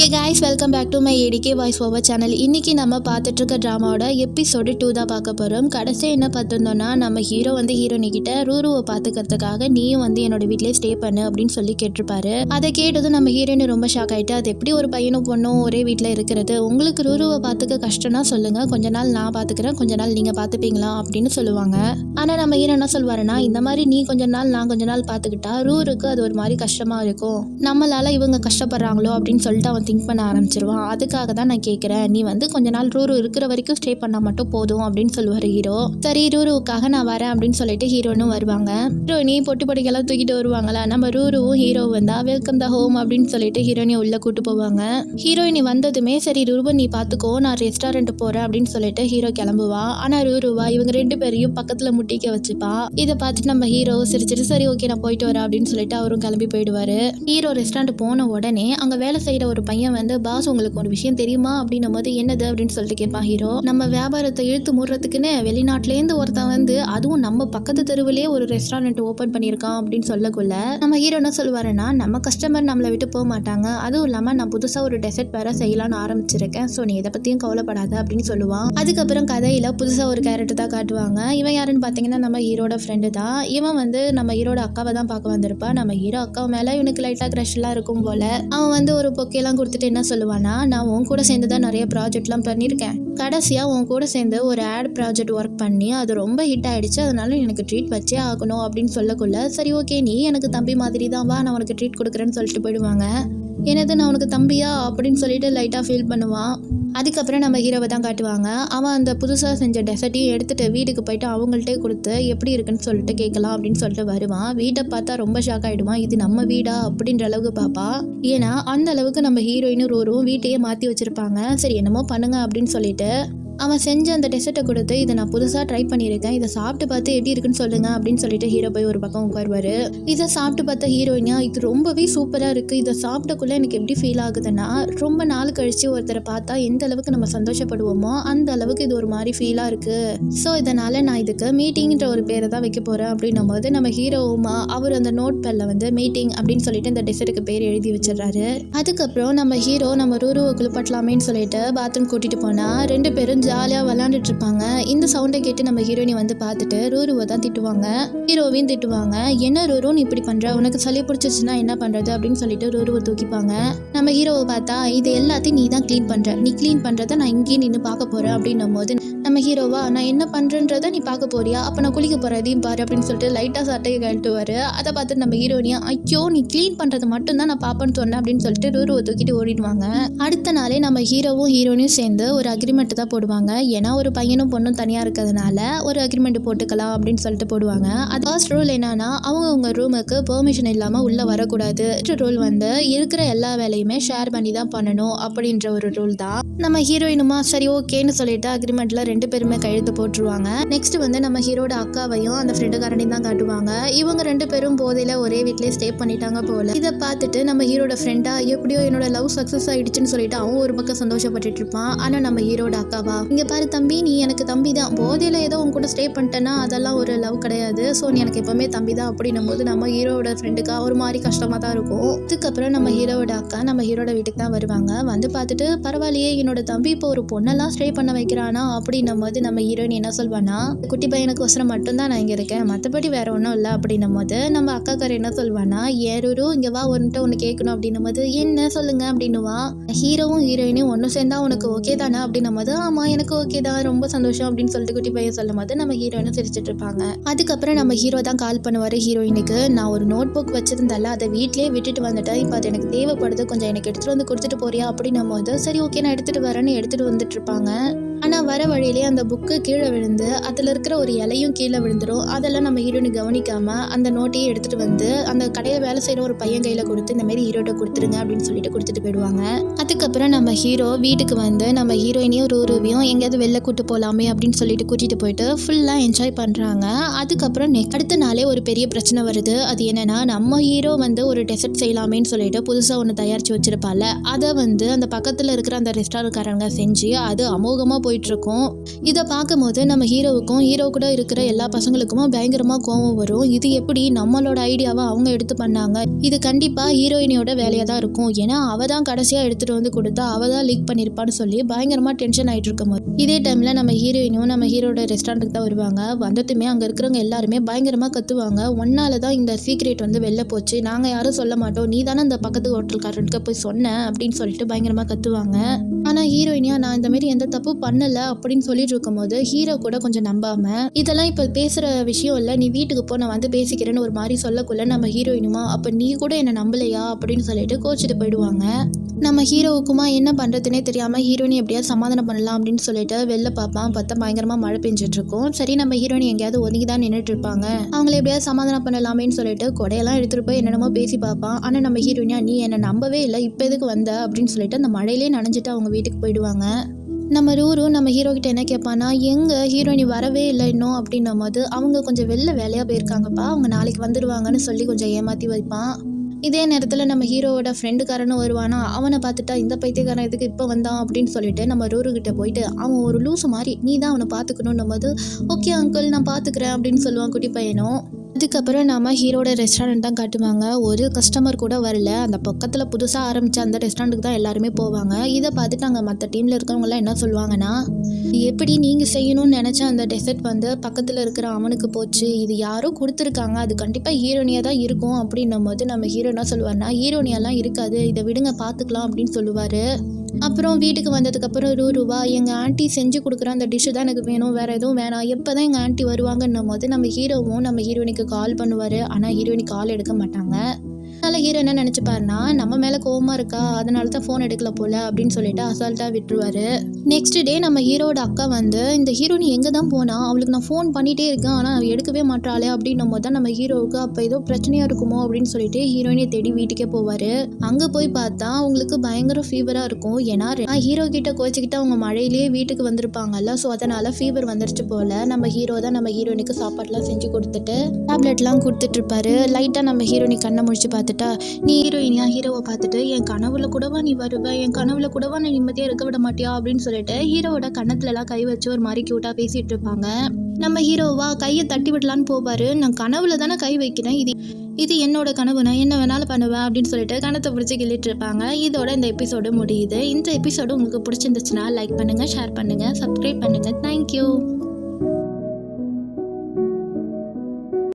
Hey guys, welcome back to my ATK voice over channel. இன்றைக்கி நம்ம பார்த்துட்ருக்க ட்ராமாவோட episode 2 தான் பார்க்க போகிறோம். கடைசியாக என்ன பார்த்துருந்தோன்னா, நம்ம ஹீரோ வந்து ஹீரோனிக்கிட்ட ரூருவை பார்த்துக்கிறதுக்காக நீயும் வந்து என்னோட வீட்டிலே ஸ்டே பண்ணு அப்படின்னு சொல்லி கேட்டிருப்பாரு. அதை கேட்டதும் நம்ம ஹீரோயின் ரொம்ப ஷாக் ஆகிட்டு, அது எப்படி ஒரு பையனும் பொண்ணும் ஒரே வீட்டில் இருக்கிறது, உங்களுக்கு ரூருவை பார்த்துக்க கஷ்டம்னா சொல்லுங்கள், கொஞ்ச நாள் நான் பார்த்துக்கிறேன், கொஞ்ச நாள் நீங்கள் பார்த்துப்பீங்களா அப்படின்னு சொல்லுவாங்க. ஆனால் நம்ம ஹீரோ என்ன சொல்வாருன்னா, இந்த மாதிரி நீ கொஞ்ச நாள் நான் கொஞ்ச நாள் பார்த்துக்கிட்டா ரூருக்கு அது ஒரு மாதிரி கஷ்டமாக இருக்கும், நம்மளால் இவங்க கஷ்டப்படுறாங்களோ அப்படின்னு சொல்லிட்டு அவன் திங்க் பண்ண ஆரம்பிச்சிருவான். அதுக்காக தான் நான் கேட்குறேன், நீ வந்து கொஞ்ச நாள் ரூரு இருக்கிற வரைக்கும் ஸ்டே பண்ணால் மட்டும் போதும் அப்படின்னு சொல்லுவார் ஹீரோ. சரி, ரூருவுக்காக நான் வரேன் அப்படின்னு சொல்லிட்டு ஹீரோனும் வருவாங்க. ஹீரோயினி பொட்டு பொடிக்கெல்லாம் தூக்கிட்டு வருவாங்களா, நம்ம ரூருவும் ஹீரோ வந்தா வெல்கம் த ஹோம் அப்படின்னு சொல்லிட்டு ஹீரோயினி உள்ள கூட்டு போவாங்க. ஹீரோயினி வந்ததுமே சரி ரூபன் நீ பார்த்துக்கோ, நான் ரெஸ்டாரண்ட் போகிறேன் அப்படின்னு சொல்லிட்டு ஹீரோ கிளம்புவா. ஆனால் ரூருவா இவங்க ரெண்டு பேரையும் பக்கத்தில் முட்டிக்க வச்சுப்பா. இதை பார்த்துட்டு நம்ம ஹீரோ சிரிச்சிட்டு சரி ஓகே நான் போயிட்டு வரேன் அப்படின்னு சொல்லிட்டு அவரும் கிளம்பி போயிடுவாரு. ஹீரோ ரெஸ்டாரண்ட் போன உடனே அங்கே வேலை செய்கிற ஒரு பையன் வந்து, பாஸ் உங்களுக்கு ஒரு விஷயம் தெரியுமா அப்படின்னும் போது என்னது அப்படின்னு சொல்லிட்டு கேட்பான் ஹீரோ. நம்ம வியாபாரத்தை இழுத்து மூடுறதுக்குன்னு வெளிநாட்டிலேருந்து ஒருத்தன் வந்து அதுவும் நம்ம பக்கத்து தெருவிலே ஒரு ரெஸ்டாரண்ட் ஓப்பன் பண்ணியிருக்கான் அப்படின்னு சொல்லக்குள்ள நம்ம ஹீரோ என்ன சொல்லுவாருன்னா, நம்ம கஸ்டமர் நம்மளை விட்டு போக மாட்டாங்க, அதுவும் இல்லாமல் நான் புதுசாக ஒரு டெசர்ட் வேற செய்யலான்னு ஆரம்பிச்சிருக்கேன், ஸோ நீ இதை பற்றியும் கவலைப்படாத அப்படின்னு சொல்லுவான். அதுக்கப்புறம் கதையில் புதுசாக ஒரு கேரக்டர் தான் காட்டுவாங்க. இவன் யாருன்னு பார்த்தீங்கன்னா நம்ம ஹீரோட ஃப்ரெண்டு தான். இவன் வந்து நம்ம ஹீரோட அக்காவை தான் பார்க்க வந்திருப்பா. நம்ம ஹீரோ அக்காவை மேலே இவனுக்கு லைட்டாக க்ரஷ்லாம் இருக்கும் போல. அவன் வந்து ஒரு பொக்கையெல்லாம் கொடுத்துட்டு என்ன சொல்லுவானா, நான் உன் கூட சேர்ந்து தான் நிறைய ப்ராஜெக்ட்லாம் பண்ணியிருக்கேன், கடைசியாக உன் கூட சேர்ந்து ஒரு ஆட் ப்ராஜெக்ட் ஒர்க் பண்ணி அது ரொம்ப ஹிட் ஆகிடுச்சு, அதனால எனக்கு ட்ரீட் வச்சே ஆகணும் அப்படின்னு சொல்லக்குள்ள சரி ஓகே நீ எனக்கு தம்பி மாதிரி தான் வா நான் உனக்கு ட்ரீட் கொடுக்குறேன்னு சொல்லிட்டு போயிடுவாங்க. என்னது நான் உனக்கு தம்பியா அப்படின்னு சொல்லிட்டு லைட்டாக ஃபீல் பண்ணுவான். அதுக்கப்புறம் நம்ம ஹீரோவை தான் காட்டுவாங்க. அவன் அந்த புதுசாக செஞ்ச டெசர்ட்டையும் எடுத்துகிட்டு வீட்டுக்கு போயிட்டு அவங்கள்ட்டே கொடுத்து எப்படி இருக்குன்னு சொல்லிட்டு கேட்கலாம் அப்படின்னு சொல்லிட்டு வருவான். வீட்டை பார்த்தா ரொம்ப ஷாக் ஆகிடுவான், இது நம்ம வீடா அப்படின்ற அளவுக்கு பார்ப்பா. ஏன்னா அந்த அளவுக்கு நம்ம ஹீரோயினும் ரோரும் வீட்டையே மாற்றி வச்சுருப்பாங்க. சரி என்னமோ பண்ணுங்க அப்படின்னு சொல்லிட்டு அவன் செஞ்ச அந்த டெசர்ட்டை கொடுத்து இதை நான் புதுசாக ட்ரை பண்ணியிருக்கேன், இதை சாப்பிட்டு பார்த்து எப்படி இருக்குன்னு சொல்லுங்க அப்படின்னு சொல்லிட்டு ஹீரோ போய் ஒரு பக்கம் உட்காருவார். இதை சாப்பிட்டு பார்த்த ஹீரோயினா இது ரொம்பவே சூப்பராக இருக்குது, இதை சாப்பிட்டக்குள்ளே எனக்கு எப்படி ஃபீல் ஆகுதுன்னா ரொம்ப நாள் கழித்து ஒருத்தரை பார்த்தா எந்த அளவுக்கு நம்ம சந்தோஷப்படுவோமோ அந்த அளவுக்கு இது ஒரு மாதிரி ஃபீலாக இருக்குது, ஸோ இதனால் நான் இதுக்கு மீட்டிங்கிற ஒரு பேரை தான் வைக்க போகிறேன் அப்படின்னும் போது நம்ம ஹீரோவுமா அவர் அந்த நோட் பேரில் வந்து மீட்டிங் அப்படின்னு சொல்லிட்டு இந்த டெசர்ட்டுக்கு பேர் எழுதி வச்சிடறாரு. அதுக்கப்புறம் நம்ம ஹீரோ நம்ம ரூருவை குளிப்பாட்டலாமேன்னு சொல்லிட்டு பாத்ரூம் கூட்டிகிட்டு போனால் ரெண்டு பேரும் ஜாலியாக விளாண்டுட்டு இருப்பாங்க. இந்த சவுண்டை கேட்டு நம்ம ஹீரோயினி வந்து பார்த்துட்டு ரூருவை தான் திட்டுவாங்க, ஹீரோவையும் திட்டுவாங்க. என்ன ரூரு நீ இப்படி பண்ணுற, உனக்கு சளி பிடிச்சிச்சுன்னா என்ன பண்ணுறது அப்படின்னு சொல்லிட்டு ரூருவை தூக்கிப்பாங்க. நம்ம ஹீரோவை பார்த்தா இது எல்லாத்தையும் நீ தான் க்ளீன் பண்ணுற, நீ க்ளீன் பண்ணுறதை நான் இங்கேயே நின்று பார்க்க போகிறேன் அப்படின்னும் போது நம்ம ஹீரோவா நான் என்ன பண்ணுறன்றதை நீ பார்க்க போறியா, அப்போ நான் குளிக்க போகிறதையும் பாரு அப்படின்னு சொல்லிட்டு லைட்டாக சட்டையை கழட்டுவார். அதை பார்த்துட்டு நம்ம ஹீரோனியா ஐயோ நீ க்ளீன் பண்ணுறது மட்டும்தான் நான் பார்ப்பேன்னு சொன்னேன் அப்படின்னு சொல்லிட்டு ரூருவை தூக்கிட்டு ஓடிடுவாங்க. அடுத்த நாளே நம்ம ஹீரோவும் ஹீரோனியும் சேர்ந்து ஒரு அக்ரிமெண்ட் தான் போடுவாங்க. ஏன்னா ஒரு பையனும் பொண்ணும் தனியாக இருக்கிறதுனால ஒரு அக்ரிமெண்ட் போட்டுக்கலாம் அப்படின்னு சொல்லிட்டு போடுவாங்க. அது ஃபர்ஸ்ட் ரூல் என்னன்னா அவங்க ரூமுக்கு பெர்மிஷன் இல்லாமல் உள்ளே வரக்கூடாது. ரூல் வந்து இருக்கிற எல்லா வேலையுமே ஷேர் பண்ணி தான் பண்ணணும் அப்படின்ற ஒரு ரூல் தான். நம்ம ஹீரோயினுமா சரி ஓகேன்னு சொல்லிட்டு அக்ரிமெண்ட்ல ரெண்டு பேருமே கையெழுத்து போட்டுருவாங்க. நெக்ஸ்ட் வந்து நம்ம ஹீரோட அக்காவையும் அந்த ஃப்ரெண்டுக்காரனையும் தான் காட்டுவாங்க. இவங்க ரெண்டு பேரும் போதையில ஒரே வீட்லேயே ஸ்டே பண்ணிட்டாங்க போல. இதை பார்த்துட்டு நம்ம ஹீரோட ஃப்ரெண்டா எப்படியோ என்னோட லவ் சக்ஸஸ் ஆயிடுச்சுன்னு சொல்லிட்டு அவன் ஒரு பக்கம் சந்தோஷப்பட்டுட்டு இருப்பான். ஆனால் நம்ம ஹீரோட அக்காவா இங்கே பாரு தம்பி நீ எனக்கு தம்பி தான், போதையில் ஏதோ உங்க கூட ஸ்டே பண்ணிட்டேன்னா அதெல்லாம் ஒரு லவ் கிடையாது, ஸோ நீ எனக்கு எப்பவுமே தம்பி தான் அப்படின்னும் போது நம்ம ஹீரோட ஃப்ரெண்டுக்கா ஒரு மாதிரி கஷ்டமாக தான் இருக்கும். அதுக்கப்புறம் நம்ம ஹீரோட அக்கா நம்ம ஹீரோட வீட்டுக்கு தான் வருவாங்க. வந்து பார்த்துட்டு பரவாயில்லையே என்னோட தம்பி இப்போ ஒரு பொண்ணெல்லாம் ஸ்டே பண்ண வைக்கிறானா அப்படின்னும் போது நம்ம ஹீரோயின் என்ன சொல்வானா, குட்டி பையனுக்கு ஒசரம் மட்டும்தான் நான் இங்கே இருக்கேன், மற்றபடி வேற ஒன்றும் இல்லை அப்படின்னும் போது நம்ம அக்காக்கார என்ன சொல்வானா, ஏரூரு இங்கே வா ஒன்று கேட்கணும் அப்படின்னும் போது என்ன சொல்லுங்க அப்படின்னுவா. ஹீரோவும் ஹீரோயினும் ஒன்று சேர்ந்தா உனக்கு ஓகே தானே அப்படின்னும் போது ஆமாம் எனக்கு ஓகே தான் ரொம்ப சந்தோஷம் அப்படின்னு சொல்லிட்டு குட்டி பையன் சொல்லும் போது நம்ம ஹீரோயினும் சிரிச்சிட்டு இருப்பாங்க. அதுக்கப்புறம் நம்ம ஹீரோ தான் கால் பண்ணுவார் ஹீரோயினுக்கு, நான் ஒரு நோட் புக் வச்சிருந்தால அதை வீட்லேயே விட்டுட்டு வந்துட்டேன், இப்போ அது எனக்கு தேவைப்படுது, கொஞ்சம் எனக்கு எடுத்துகிட்டு வந்து கொடுத்துட்டு போறியா அப்படின்னும் போது சரி ஓகே நான் எடுத்துகிட்டு வரேன்னு எடுத்துகிட்டு வந்துட்டு இருப்பாங்க. ஆனால் வர வழியிலே அந்த புக்கு கீழே விழுந்து அதில் இருக்கிற ஒரு இலையும் கீழே விழுந்துடும். அதெல்லாம் நம்ம ஹீரோனு கவனிக்காமல் அந்த நோட்டையே எடுத்துகிட்டு வந்து அந்த கடையில் வேலை செய்கிற ஒரு பையன் கையில் கொடுத்து இந்த மாதிரி ஹீரோட்ட கொடுத்துருங்க அப்படின்னு சொல்லிட்டு கொடுத்துட்டு போயிடுவாங்க. அதுக்கப்புறம் நம்ம ஹீரோ வீட்டுக்கு வந்து நம்ம ஹீரோயினையும் ரூருவையும் எங்கேயாவது வெளில கூட்டு போகலாமே அப்படின்னு சொல்லிட்டு கூட்டிகிட்டு போயிட்டு ஃபுல்லாக என்ஜாய் பண்ணுறாங்க. அதுக்கப்புறம் அடுத்த நாளே ஒரு பெரிய பிரச்சனை வருது. அது என்னென்னா நம்ம ஹீரோ வந்து ஒரு டெசர்ட் செய்யலாமேன்னு சொல்லிட்டு புதுசாக ஒன்று தயாரித்து வச்சுருப்பால, அதை வந்து அந்த பக்கத்தில் இருக்கிற அந்த ரெஸ்டாரண்ட்காரங்க செஞ்சு அது அமோகமாக போயிட்டுருக்கும். இதை பார்க்கும்போது நம்ம ஹீரோவுக்கும் ஹீரோ கூட இருக்கிற எல்லா பசங்களுக்குமே பயங்கரமாக கோவம் வரும். இது எப்படி நம்மளோட ஐடியாவை அவங்க எடுத்து பண்ணாங்க, இது கண்டிப்பாக ஹீரோயினியோட வேலையாக தான் இருக்கும், ஏன்னா அவள் தான் கடைசியாக எடுத்துகிட்டு வந்து கொடுத்தா அவள் தான் லீக் பண்ணியிருப்பான்னு சொல்லி பயங்கரமாக டென்ஷன் ஆகிட்டு இருக்கும் போது இதே டைமில் நம்ம ஹீரோயினும் நம்ம ஹீரோட ரெஸ்டாரண்ட்டுக்கு தான் வருவாங்க. வந்ததுமே அங்கே இருக்கிறவங்க எல்லாருமே பயங்கரமாக கத்துவாங்க. ஒன்னால தான் இந்த சீக்ரெட் வந்து வெளில போச்சு, நாங்கள் யாரும் சொல்ல மாட்டோம், நீ தானே அந்த பக்கத்து ஹோட்டல்காரனுக்கு போய் சொன்ன அப்படின்னு சொல்லிட்டு பயங்கரமாக கத்துவாங்க. ஆனால் ஹீரோயினியா நான் இந்த மாதிரி எந்த தப்பு பண்ணலை அப்படின்னு சொல்லிட்டு இருக்கும்போது ஹீரோ கூட கொஞ்சம் நம்பாமல் இதெல்லாம் இப்போ பேசுகிற விஷயம் இல்லை, நீ வீட்டுக்கு போ நான் வந்து பேசிக்கிறேன்னு ஒரு மாதிரி சொல்லக்குள்ள நம்ம ஹீரோயினுமா அப்போ நீ கூட என்னை நம்பலையா அப்படின்னு சொல்லிட்டு கோச்சிட்டு போயிடுவாங்க. நம்ம ஹீரோவுக்குமா என்ன பண்ணுறதுனே தெரியாமல் ஹீரோயினி எப்படியாவது சமாதானம் பண்ணலாம் அப்படின்னு சொல்லிட்டு வெளில பார்ப்பான். பார்த்தா பயங்கரமாக மழை பெஞ்சிட்டு இருக்கும். சரி நம்ம ஹீரோயினி எங்கேயாவது ஒதுங்கி தான் நின்றுட்டு இருப்பாங்க, அவங்கள எப்படியாவது சமாதானம் பண்ணலாமேன்னு சொல்லிட்டு கொடையெல்லாம் எடுத்துகிட்டு போய் என்னென்னமோ பேசி பார்ப்பான். ஆனால் நம்ம ஹீரோயினியா நீ என்னை நம்பவே இல்லை, இப்போ எதுக்கு வந்த அப்படின்னு சொல்லிட்டு அந்த மழையிலே நனைஞ்சிட்டு அவங்க வீட்டுக்கு போயிடுவாங்க. நம்ம ரூரு நம்ம ஹீரோ கிட்ட என்ன கேட்பான்னா, எங்கே ஹீரோயினி வரவே இல்லை இன்னும் அப்படின்னும் போது அவங்க கொஞ்சம் வெளில வேலையாக போயிருக்காங்கப்பா, அவங்க நாளைக்கு வந்துடுவாங்கன்னு சொல்லி கொஞ்சம் ஏமாற்றி வைப்பான். இதே நேரத்தில் நம்ம ஹீரோவோட ஃப்ரெண்டுக்காரனும் வருவானா, அவனை பார்த்துட்டா இந்த பைத்தியக்காரன் எதுக்கு இப்போ வந்தான் அப்படின்னு சொல்லிட்டு நம்ம ரூருக்கிட்ட போயிட்டு அவன் ஒரு லூசு மாதிரி நீ தான் அவனை பார்த்துக்கணுன்னும் போது ஓகே அங்கிள் நான் பார்த்துக்கிறேன் அப்படின்னு சொல்லுவான் குட்டி பையனும். அதுக்கப்புறம் நம்ம ஹீரோட ரெஸ்டாரண்ட் தான் காட்டுவாங்க. ஒரு கஸ்டமர் கூட வரல, அந்த பக்கத்தில் புதுசாக ஆரம்பித்த அந்த ரெஸ்டாரண்ட்டுக்கு தான் எல்லாருமே போவாங்க. இதை பார்த்துட்டு அங்கே மற்ற டீமில் இருக்கிறவங்களாம் என்ன சொல்லுவாங்கன்னா, எப்படி நீங்கள் செய்யணும்னு நினச்ச அந்த டெசர்ட் வந்து பக்கத்தில் இருக்கிற அவனுக்கு போச்சு, இது யாரோ கொடுத்துருக்காங்க, அது கண்டிப்பாக ஹீரோனியாக தான் இருக்கும் அப்படின்னும் போது நம்ம ஹீரோ என்ன சொல்லுவார்னா, ஹீரோனியெல்லாம் இருக்காது, இதை விடுங்க பார்த்துக்கலாம் அப்படின்னு சொல்லுவார். அப்புறம் வீட்டுக்கு வந்ததுக்கப்புறம் ரூருவா எங்கள் ஆண்டி செஞ்சு கொடுக்குற அந்த டிஷ்ஷு தான் எனக்கு வேணும், வேறு எதுவும் வேணாம், எப்போ தான் எங்கள் ஆண்டி வருவாங்கன்னும் போது நம்ம ஹீரோவும் நம்ம ஹீரோயினுக்கு கால் பண்ணுவார். ஆனால் ஹீரோயினி கால் எடுக்க மாட்டாங்க. அதனால் ஹீரோ என்ன நினச்சிப்பாருனா, நம்ம மேலே கோவமாக இருக்கா அதனால தான் ஃபோன் எடுக்கல போல அப்படின்னு சொல்லிட்டு அசால்ட்டாக விட்டுருவார். நெக்ஸ்ட் டே நம்ம ஹீரோட அக்கா வந்து இந்த ஹீரோயினி எங்கே தான் போனா, அவளுக்கு நான் ஃபோன் பண்ணிகிட்டே இருக்கேன் ஆனால் அவள் எடுக்கவே மாட்டாளே அப்படின்னும் போது தான் நம்ம ஹீரோவுக்கு அப்போ ஏதோ பிரச்சனையாக இருக்குமோ அப்படின்னு சொல்லிட்டு ஹீரோயினை தேடி வீட்டுக்கே போவார். அங்கே போய் பார்த்தா அவங்களுக்கு பயங்கர ஃபீவராக இருக்கும். ஏன்னா ஹீரோ கிட்ட கோச்சிக்கிட்டு அவங்க மழையிலேயே வீட்டுக்கு வந்திருப்பாங்கல்ல, ஸோ அதனால் ஃபீவர் வந்துருச்சு போல். நம்ம ஹீரோ தான் நம்ம ஹீரோயினுக்கு சாப்பாடுலாம் செஞ்சு கொடுத்துட்டு டேப்லெட்லாம் கொடுத்துட்ருப்பாரு. லைட்டாக நம்ம ஹீரோயினி கண்ணை முடிச்சு பார்த்துட்டா, நீ ஹீரோயினியா ஹீரோவை பார்த்துட்டு என் கனவுல கூடவா நீ வருவ, என் கனவுல கூடவா நீ நிம்மதியாக இருக்க விட மாட்டியா அப்படின்னு சொல்லிட்டு ஹீரோவோட கண்ணத்துலலாம் கை வச்சு ஒரு மாதிரி க்யூட்டாக பேசிகிட்டு இருப்பாங்க. நம்ம ஹீரோவா கையை தட்டி விடலான்னு போவார். நான் கனவுல தானே கை வைக்கிறேன், இது என்னோட கனவு, நான் என்ன வேணாலும் பண்ணுவேன் அப்படின்னு சொல்லிட்டு கணத்தை பிடிச்சி கிள்ளிட்டு இருப்பாங்க. இதோட இந்த எபிசோடு முடியுது. இந்த எபிசோடு உங்களுக்கு பிடிச்சிருந்துச்சுன்னா லைக் பண்ணுங்கள், ஷேர் பண்ணுங்கள், சப்ஸ்கிரைப் பண்ணுங்கள். தேங்க்யூ.